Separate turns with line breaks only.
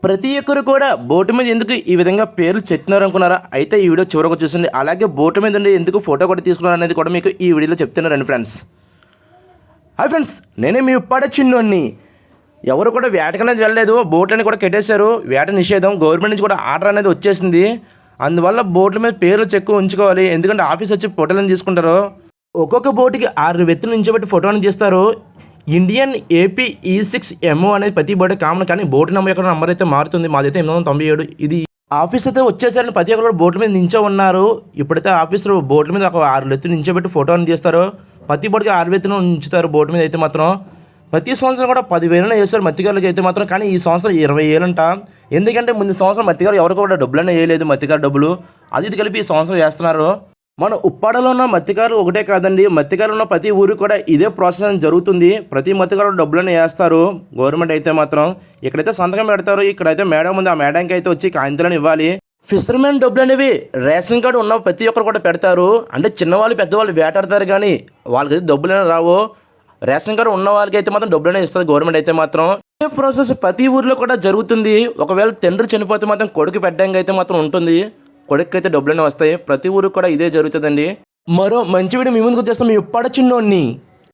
ప్రతి ఒక్కరు కూడా బోటు మీద ఎందుకు ఈ విధంగా పేర్లు చెప్తున్నారు అనుకున్నారా? అయితే ఈ వీడియో చివరకు చూసింది. అలాగే బోటు మీద ఉండి ఎందుకు ఫోటో కూడా తీసుకున్నారు అనేది కూడా మీకు ఈ వీడియోలో చెప్తున్నారండి ఫ్రెండ్స్. హాయ్ ఫ్రెండ్స్, నేనే మీ ఉప్పాడ చిన్నోన్ని. ఎవరు కూడా వేటకనేది వెళ్ళలేదు, బోట్లని కూడా కట్టేశారు. వేట నిషేధం గవర్నమెంట్ నుంచి కూడా ఆర్డర్ అనేది వచ్చేసింది. అందువల్ల బోట్ల మీద పేర్లు చెక్కు ఉంచుకోవాలి. ఎందుకంటే ఆఫీస్ వచ్చి ఫోటోలను తీసుకుంటారు. ఒక్కొక్క బోటుకి 6 వ్యక్తులు నుంచోబెట్టి ఫోటోలను తీస్తారు. ఇండియన్ ఏపీ E6MO అనేది ప్రతి బోటు కామన్, కానీ బోటు నంబర్ అయితే మారుతుంది. మాదైతే 897. ఇది ఆఫీస్ అయితే వచ్చేసరికి ప్రతి ఒక్కరు బోట్ల మీద నించో ఉన్నారు. ఇప్పుడైతే ఆఫీసర్ బోట్ల మీద ఒక 6 వ్యక్తులు నించోబెట్టి ఫోటోలను తీస్తారు. ప్రతి బోటుకి 6 వ్యక్తులు ఉంచుతారు బోటు మీద అయితే మాత్రం. ప్రతి సంవత్సరం కూడా 10,000 వేస్తారు మత్తికారులకి అయితే మాత్రం, కానీ ఈ సంవత్సరం 20,000 అంట. ఎందుకంటే ముందు సంవత్సరం మత్తికారు ఎవరికి కూడా డబ్బులనే వేయలేదు, మత్తికారు డబ్బులు అది ఇది కలిపి ఈ సంవత్సరం వేస్తున్నారు. మన ఉప్పాడలో ఉన్న మత్తికారులు ఒకటే కాదండి, మత్తికారులు ఉన్న ప్రతి ఊరు కూడా ఇదే ప్రాసెస్ జరుగుతుంది. ప్రతి మత్తికారు డబ్బులని వేస్తారు గవర్నమెంట్ అయితే మాత్రం. ఇక్కడైతే సంతకం పెడతారు, ఇక్కడైతే మేడం ఉంది, ఆ మేడంకి అయితే వచ్చి కాగితాలను ఇవ్వాలి. ఫిషర్మెన్ డబ్బులు అనేవి రేషన్ కార్డు ఉన్న ప్రతి ఒక్కరు కూడా పెడతారు. అంటే చిన్నవాళ్ళు పెద్దవాళ్ళు వేటాడతారు, కానీ వాళ్ళకైతే డబ్బులనే రావు. రేషన్ కార్డు ఉన్న వాళ్ళకి అయితే మాత్రం డబ్బులనే ఇస్తుంది గవర్నమెంట్ అయితే మాత్రం. ఇదే ప్రాసెస్ ప్రతి ఊర్లో కూడా జరుగుతుంది. ఒకవేళ తండ్రి చనిపోతే మాత్రం కొడుకు పెట్టడానికి అయితే మాత్రం ఉంటుంది. కొడుకు అయితే డబ్బులనే వస్తాయి. ప్రతి ఊరికి కూడా ఇదే జరుగుతుందండి. మరో మంచి వీడియో మీ ముందుకు తెస్తాం. మీ ఉప్పాడ చిన్నోన్ని.